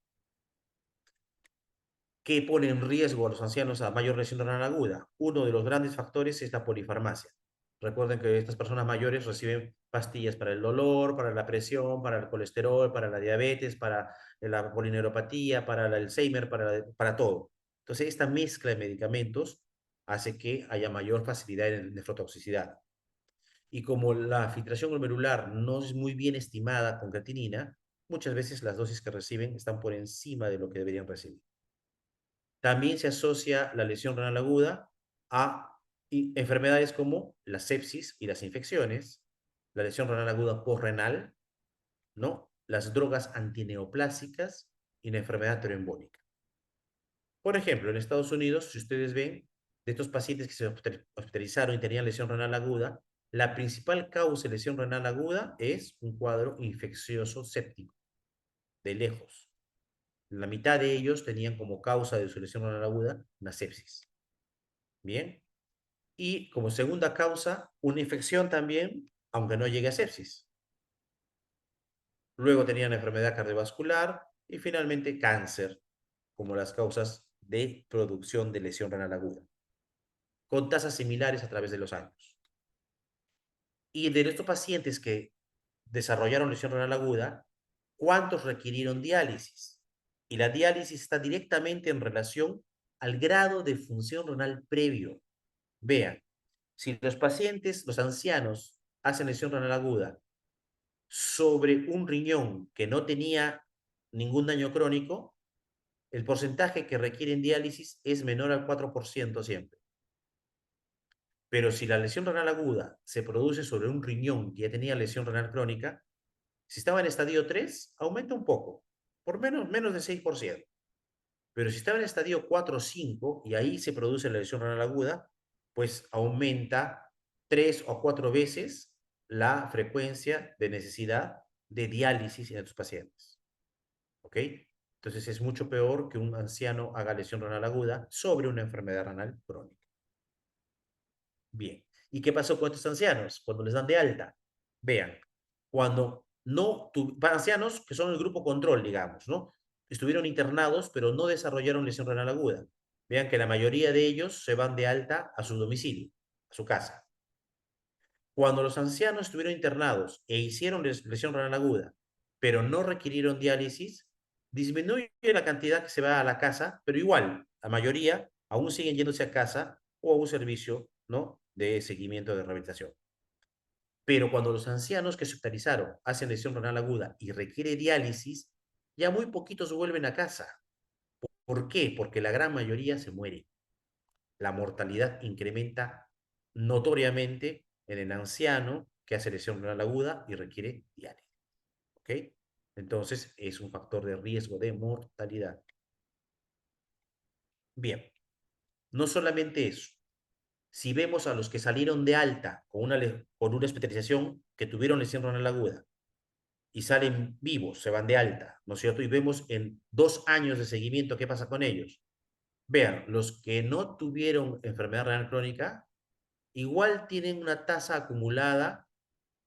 ¿Qué pone en riesgo a los ancianos a mayor lesión renal aguda? Uno de los grandes factores es la polifarmacia. Recuerden que estas personas mayores reciben pastillas para el dolor, para la presión, para el colesterol, para la diabetes, para la polineuropatía, para el Alzheimer, para todo. Entonces, esta mezcla de medicamentos hace que haya mayor facilidad en nefrotoxicidad. Y como la filtración glomerular no es muy bien estimada con creatinina, muchas veces las dosis que reciben están por encima de lo que deberían recibir. También se asocia la lesión renal aguda a enfermedades como la sepsis y las infecciones, la lesión renal aguda postrenal, ¿no? Las drogas antineoplásicas y la enfermedad tromboembólica. Por ejemplo, en Estados Unidos, si ustedes ven, de estos pacientes que se hospitalizaron y tenían lesión renal aguda, la principal causa de lesión renal aguda es un cuadro infeccioso séptico, de lejos. La mitad de ellos tenían como causa de su lesión renal aguda una sepsis. Bien. Y como segunda causa, una infección también, aunque no llegue a sepsis. Luego tenían enfermedad cardiovascular y finalmente cáncer, como las causas de producción de lesión renal aguda, con tasas similares a través de los años. Y de estos pacientes que desarrollaron lesión renal aguda, ¿cuántos requirieron diálisis? Y la diálisis está directamente en relación al grado de función renal previo. Vean, si los pacientes, los ancianos, hacen lesión renal aguda sobre un riñón que no tenía ningún daño crónico, el porcentaje que requieren diálisis es menor al 4% siempre. Pero si la lesión renal aguda se produce sobre un riñón que ya tenía lesión renal crónica, si estaba en estadio 3, aumenta un poco, por menos de 6%. Pero si estaba en estadio 4 o 5, y ahí se produce la lesión renal aguda, pues aumenta 3 o 4 veces la frecuencia de necesidad de diálisis en estos pacientes. ¿Ok? Entonces es mucho peor que un anciano haga lesión renal aguda sobre una enfermedad renal crónica. Bien. ¿Y qué pasó con estos ancianos cuando les dan de alta? Vean, cuando no, para ancianos que son el grupo control, digamos, ¿no? Estuvieron internados, pero no desarrollaron lesión renal aguda. Vean que la mayoría de ellos se van de alta a su domicilio, a su casa. Cuando los ancianos estuvieron internados e hicieron lesión renal aguda, pero no requirieron diálisis, disminuye la cantidad que se va a la casa, pero igual, la mayoría aún siguen yéndose a casa o a un servicio, ¿no?, de seguimiento de rehabilitación. Pero cuando los ancianos que se hospitalizaron hacen lesión renal aguda y requiere diálisis, ya muy poquitos vuelven a casa. ¿Por qué? Porque la gran mayoría se muere. La mortalidad incrementa notoriamente en el anciano que hace lesión renal aguda y requiere diálisis. ¿Ok? Entonces es un factor de riesgo de mortalidad. Bien, no solamente eso. Si vemos a los que salieron de alta con una hospitalización que tuvieron lesión renal aguda y salen vivos, se van de alta, ¿no es cierto? Y vemos en 2 años de seguimiento qué pasa con ellos. Vean, los que no tuvieron enfermedad renal crónica, igual tienen una tasa acumulada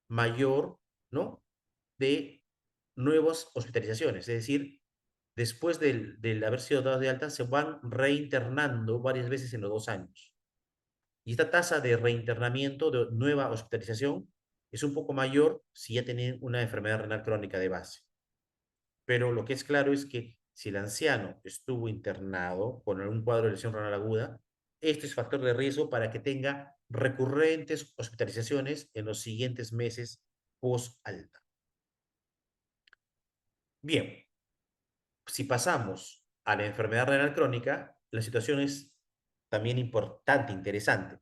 mayor, ¿no?, de nuevas hospitalizaciones. Es decir, después del haber sido dados de alta, se van reinternando varias veces en los 2 años. Y esta tasa de reinternamiento, de nueva hospitalización, es un poco mayor si ya tienen una enfermedad renal crónica de base. Pero lo que es claro es que si el anciano estuvo internado con algún cuadro de lesión renal aguda, este es factor de riesgo para que tenga recurrentes hospitalizaciones en los siguientes meses post alta. Bien, si pasamos a la enfermedad renal crónica, la situación es también importante, interesante.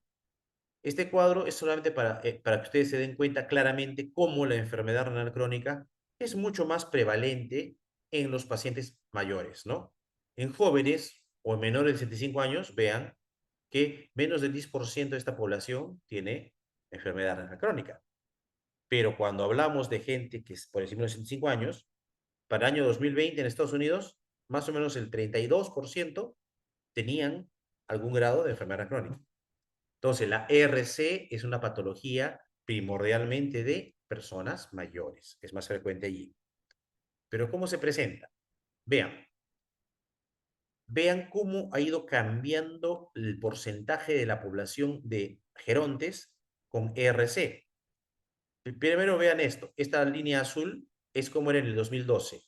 Este cuadro es solamente para que ustedes se den cuenta claramente cómo la enfermedad renal crónica es mucho más prevalente en los pacientes mayores, ¿no? En jóvenes o en menores de 65 años, vean que menos del 10% de esta población tiene enfermedad renal crónica. Pero cuando hablamos de gente que es por encima de 65 años, para el año 2020 en Estados Unidos, más o menos el 32% tenían algún grado de enfermedad crónica. Entonces, la ERC es una patología primordialmente de personas mayores, es más frecuente allí. Pero ¿cómo se presenta? Vean, vean cómo ha ido cambiando el porcentaje de la población de gerontes con ERC. Primero vean esto, esta línea azul es como era en el 2012.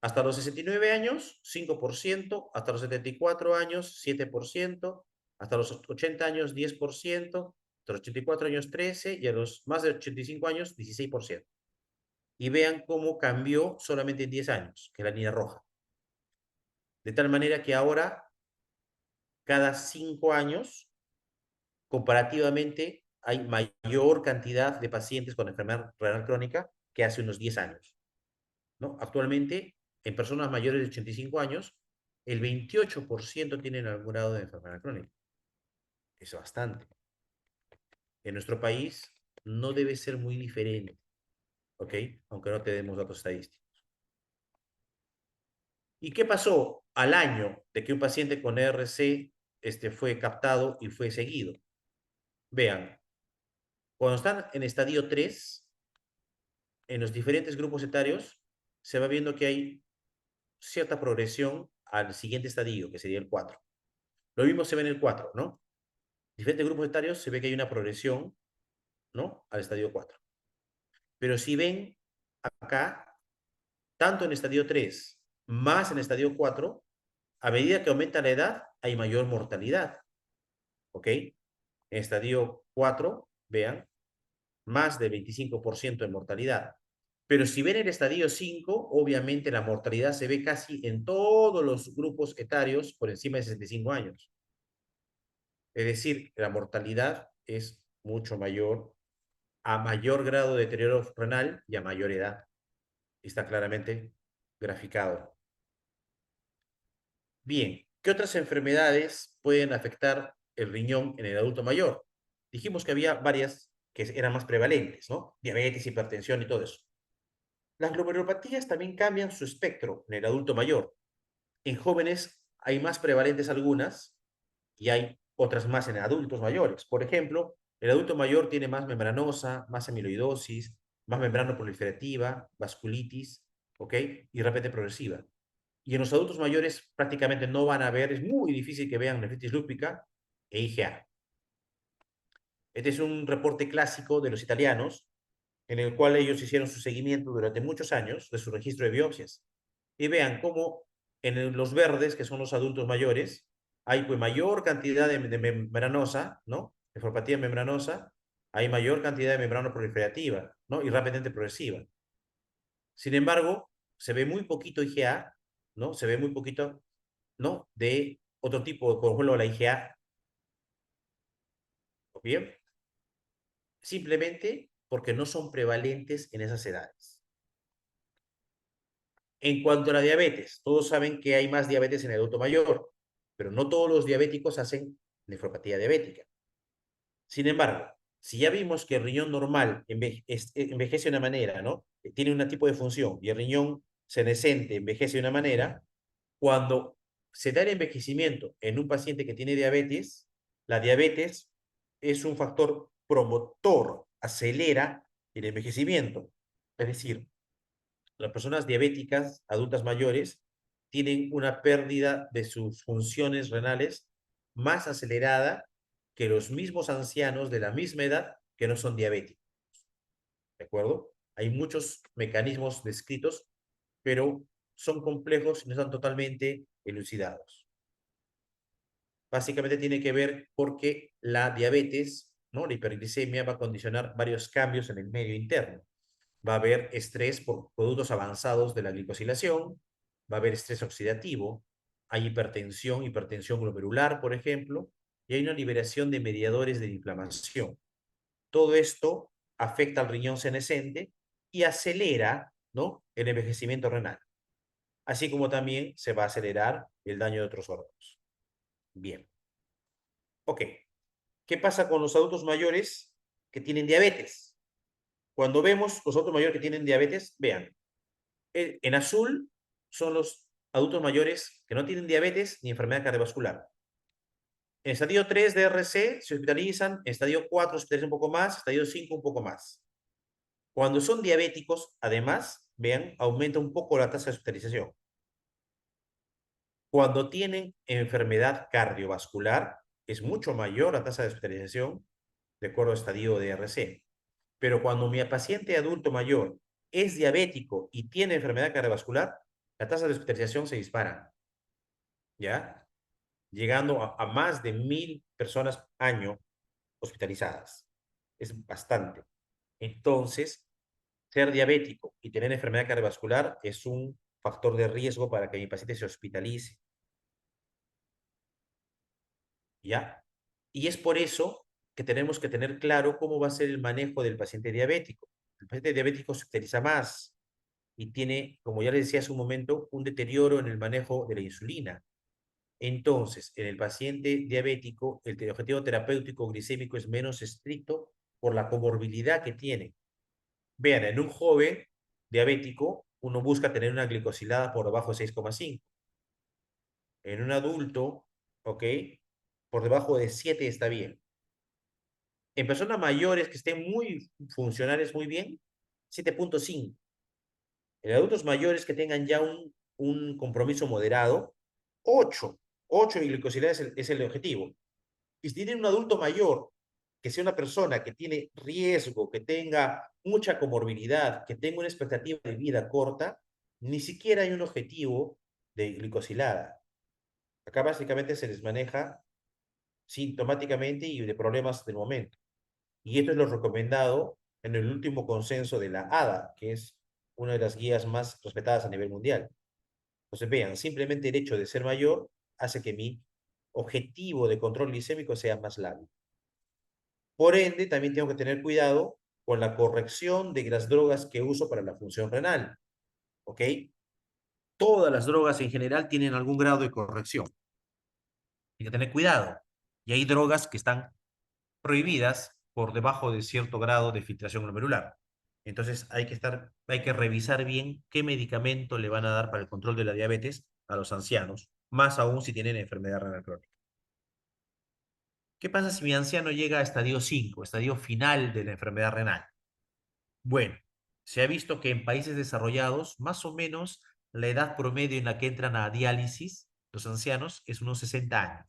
Hasta los 69 años, 5%, hasta los 74 años, 7%, hasta los 80 años, 10%, hasta los 84 años, 13%, y a los más de 85 años, 16%. Y vean cómo cambió solamente en 10 años, que es la línea roja. De tal manera que ahora, cada 5 años, comparativamente, hay mayor cantidad de pacientes con enfermedad renal crónica que hace unos 10 años, ¿no? Actualmente, en personas mayores de 85 años, el 28% tienen algún grado de enfermedad crónica. Es bastante. En nuestro país no debe ser muy diferente, ¿ok? Aunque no tenemos datos estadísticos. ¿Y qué pasó al año de que un paciente con ERC fue captado y fue seguido? Vean, cuando están en estadio 3, en los diferentes grupos etarios, se va viendo que hay cierta progresión al siguiente estadio, que sería el 4. Lo mismo se ve en el 4, ¿no? Diferentes grupos etarios se ve que hay una progresión, ¿no?, al estadio 4. Pero si ven acá, tanto en estadio 3 más en estadio 4, a medida que aumenta la edad, hay mayor mortalidad. ¿Ok? En estadio 4, vean, más del 25% de mortalidad. Pero si ven el estadio 5, obviamente la mortalidad se ve casi en todos los grupos etarios por encima de 65 años. Es decir, la mortalidad es mucho mayor, a mayor grado de deterioro renal y a mayor edad. Está claramente graficado. Bien, ¿qué otras enfermedades pueden afectar el riñón en el adulto mayor? Dijimos que había varias que eran más prevalentes, ¿no? Diabetes, hipertensión y todo eso. Las glomerulopatías también cambian su espectro en el adulto mayor. En jóvenes hay más prevalentes algunas y hay otras más en adultos mayores. Por ejemplo, el adulto mayor tiene más membranosa, más amiloidosis, más membrana proliferativa, vasculitis, ¿ok? Y repente progresiva. Y en los adultos mayores prácticamente no van a ver, es muy difícil que vean nefritis lúpica e IgA. Este es un reporte clásico de los italianos, en el cual ellos hicieron su seguimiento durante muchos años de su registro de biopsias. Y vean cómo en los verdes, que son los adultos mayores, hay pues mayor cantidad de membranosa, ¿no? Nefropatía membranosa, hay mayor cantidad de membrana proliferativa, ¿no? Y rápidamente progresiva. Sin embargo, se ve muy poquito IgA, ¿no? Se ve muy poquito, ¿no? De otro tipo, por ejemplo, la IgA, ¿bien? Simplemente porque no son prevalentes en esas edades. En cuanto a la diabetes, todos saben que hay más diabetes en el adulto mayor, pero no todos los diabéticos hacen nefropatía diabética. Sin embargo, si ya vimos que el riñón normal envejece de una manera, ¿no? Tiene un tipo de función y el riñón senescente envejece de una manera, cuando se da el envejecimiento en un paciente que tiene diabetes, la diabetes es un factor promotor, acelera el envejecimiento. Es decir, las personas diabéticas, adultas mayores, tienen una pérdida de sus funciones renales más acelerada que los mismos ancianos de la misma edad que no son diabéticos. ¿De acuerdo? Hay muchos mecanismos descritos, pero son complejos y no están totalmente elucidados. Básicamente tiene que ver porque la diabetes, ¿no? La hiperglicemia va a condicionar varios cambios en el medio interno. Va a haber estrés por productos avanzados de la glicosilación, va a haber estrés oxidativo, hay hipertensión, hipertensión glomerular, por ejemplo, y hay una liberación de mediadores de inflamación. Todo esto afecta al riñón senescente y acelera, ¿no? El envejecimiento renal, así como también se va a acelerar el daño de otros órganos. Bien, ok. ¿Qué pasa con los adultos mayores que tienen diabetes? Cuando vemos los adultos mayores que tienen diabetes, vean, en azul son los adultos mayores que no tienen diabetes ni enfermedad cardiovascular. En estadio 3 de RC se hospitalizan, en estadio 4 se hospitalizan un poco más, estadio 5 un poco más. Cuando son diabéticos, además, vean, aumenta un poco la tasa de hospitalización. Cuando tienen enfermedad cardiovascular, es mucho mayor la tasa de hospitalización de acuerdo al estadio de RC. Pero cuando mi paciente adulto mayor es diabético y tiene enfermedad cardiovascular, la tasa de hospitalización se dispara, ¿ya? Llegando a más de 1.000 personas año hospitalizadas. Es bastante. Entonces, ser diabético y tener enfermedad cardiovascular es un factor de riesgo para que mi paciente se hospitalice, ¿ya? Y es por eso que tenemos que tener claro cómo va a ser el manejo del paciente diabético. El paciente diabético se hospitaliza más y tiene, como ya les decía hace un momento, un deterioro en el manejo de la insulina. Entonces, en el paciente diabético, el objetivo terapéutico glicémico es menos estricto por la comorbilidad que tiene. Vean, en un joven diabético, uno busca tener una glicosilada por debajo de 6,5. En un adulto, ¿ok? Por debajo de 7 está bien. En personas mayores que estén muy funcionales, muy bien, 7,5. En adultos mayores que tengan ya un compromiso moderado, 8. 8 y glicosilada es el objetivo. Y si tienen un adulto mayor, que sea una persona que tiene riesgo, que tenga mucha comorbilidad, que tenga una expectativa de vida corta, ni siquiera hay un objetivo de glicosilada. Acá básicamente se les maneja sintomáticamente y de problemas del momento. Y esto es lo recomendado en el último consenso de la ADA, que es una de las guías más respetadas a nivel mundial. Entonces, vean, simplemente el hecho de ser mayor hace que mi objetivo de control glicémico sea más largo. Por ende, también tengo que tener cuidado con la corrección de las drogas que uso para la función renal. ¿Ok? Todas las drogas en general tienen algún grado de corrección. Hay que tener cuidado. Y hay drogas que están prohibidas por debajo de cierto grado de filtración glomerular. Entonces hay que revisar bien qué medicamento le van a dar para el control de la diabetes a los ancianos, más aún si tienen enfermedad renal crónica. ¿Qué pasa si mi anciano llega a estadio 5, estadio final de la enfermedad renal? Bueno, se ha visto que en países desarrollados, más o menos la edad promedio en la que entran a diálisis los ancianos es unos 60 años.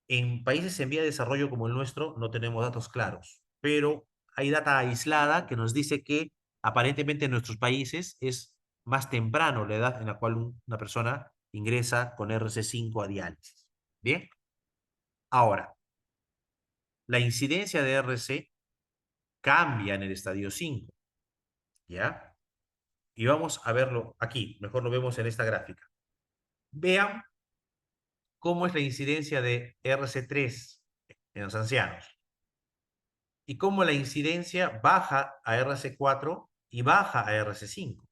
En países en vía de desarrollo como el nuestro no tenemos datos claros, pero hay data aislada que nos dice que aparentemente en nuestros países es más temprano la edad en la cual una persona ingresa con RC5 a diálisis. Bien, ahora, la incidencia de RC cambia en el estadio 5, ¿ya? Y vamos a verlo aquí, mejor lo vemos en esta gráfica. Vean cómo es la incidencia de RC3 en los ancianos y cómo la incidencia baja a RC4 y baja a RC5.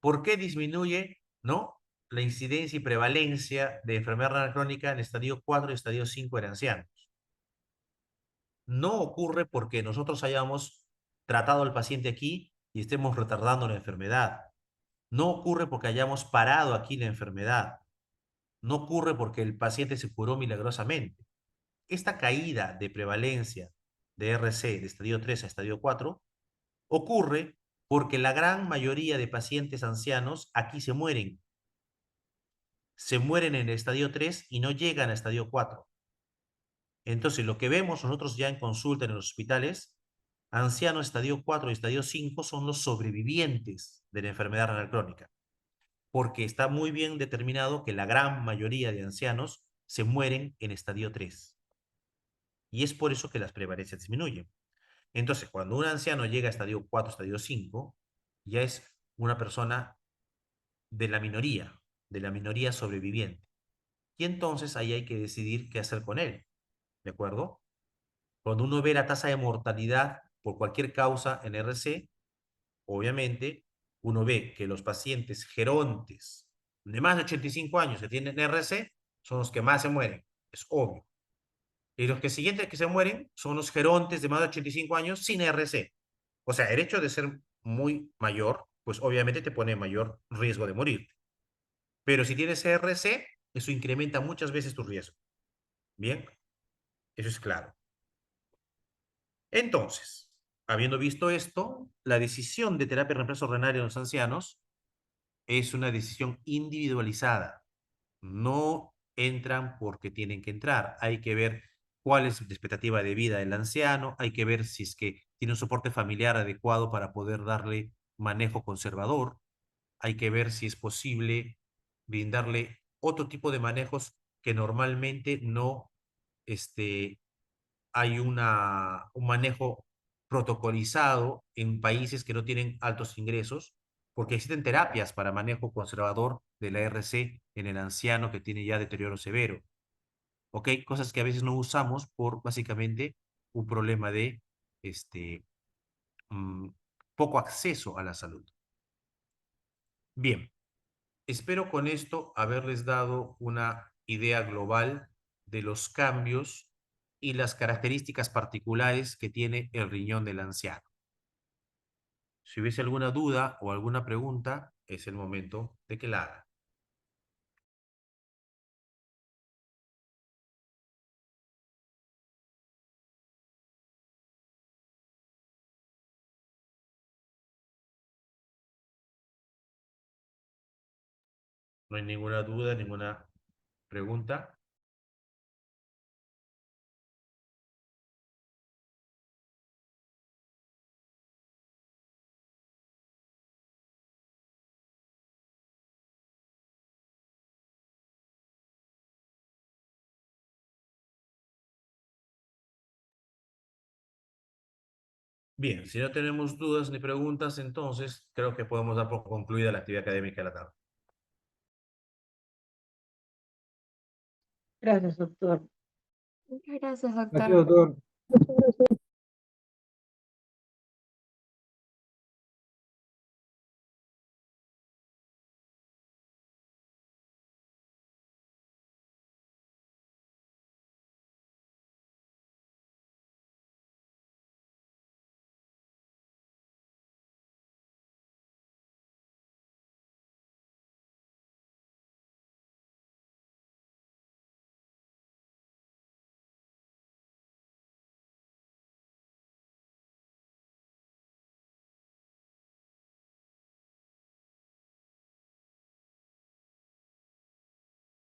¿Por qué disminuye, no, la incidencia y prevalencia de enfermedad renal crónica en estadio 4 y estadio 5 en ancianos? No ocurre porque nosotros hayamos tratado al paciente aquí y estemos retardando la enfermedad. No ocurre porque hayamos parado aquí la enfermedad. No ocurre porque el paciente se curó milagrosamente. Esta caída de prevalencia de RC de estadio 3 a estadio 4 ocurre porque la gran mayoría de pacientes ancianos aquí se mueren. Se mueren en el estadio 3 y no llegan a estadio 4. Entonces, lo que vemos nosotros ya en consulta en los hospitales, ancianos estadio 4 y estadio 5 son los sobrevivientes de la enfermedad renal crónica, porque está muy bien determinado que la gran mayoría de ancianos se mueren en estadio 3. Y es por eso que las prevalencias disminuyen. Entonces, cuando un anciano llega a estadio 4, estadio 5, ya es una persona de la minoría sobreviviente. Y entonces ahí hay que decidir qué hacer con él, ¿de acuerdo? Cuando uno ve la tasa de mortalidad por cualquier causa en RC, obviamente uno ve que los pacientes gerontes de más de 85 años que tienen RC son los que más se mueren, es obvio. Y los que siguientes que se mueren son los gerontes de más de 85 años sin RC. O sea, el hecho de ser muy mayor, pues obviamente te pone mayor riesgo de morir. Pero si tienes RC, eso incrementa muchas veces tu riesgo. Bien, eso es claro. Entonces, habiendo visto esto, la decisión de terapia de reemplazo renal en los ancianos es una decisión individualizada. No entran porque tienen que entrar. Hay que ver cuál es la expectativa de vida del anciano, hay que ver si es que tiene un soporte familiar adecuado para poder darle manejo conservador, hay que ver si es posible brindarle otro tipo de manejos que normalmente no este, hay un manejo protocolizado en países que no tienen altos ingresos, porque existen terapias para manejo conservador de la RC en el anciano que tiene ya deterioro severo. ¿Ok? Cosas que a veces no usamos por básicamente un problema de este, mm, poco acceso a la salud. Bien, espero con esto haberles dado una idea global de los cambios y las características particulares que tiene el riñón del anciano. Si hubiese alguna duda o alguna pregunta, es el momento de que la haga. No hay ninguna duda, ninguna pregunta. Bien, si no tenemos dudas ni preguntas, entonces creo que podemos dar por concluida la actividad académica de la tarde. Gracias, doctor. Muchas gracias, Gracias, doctor. doctor.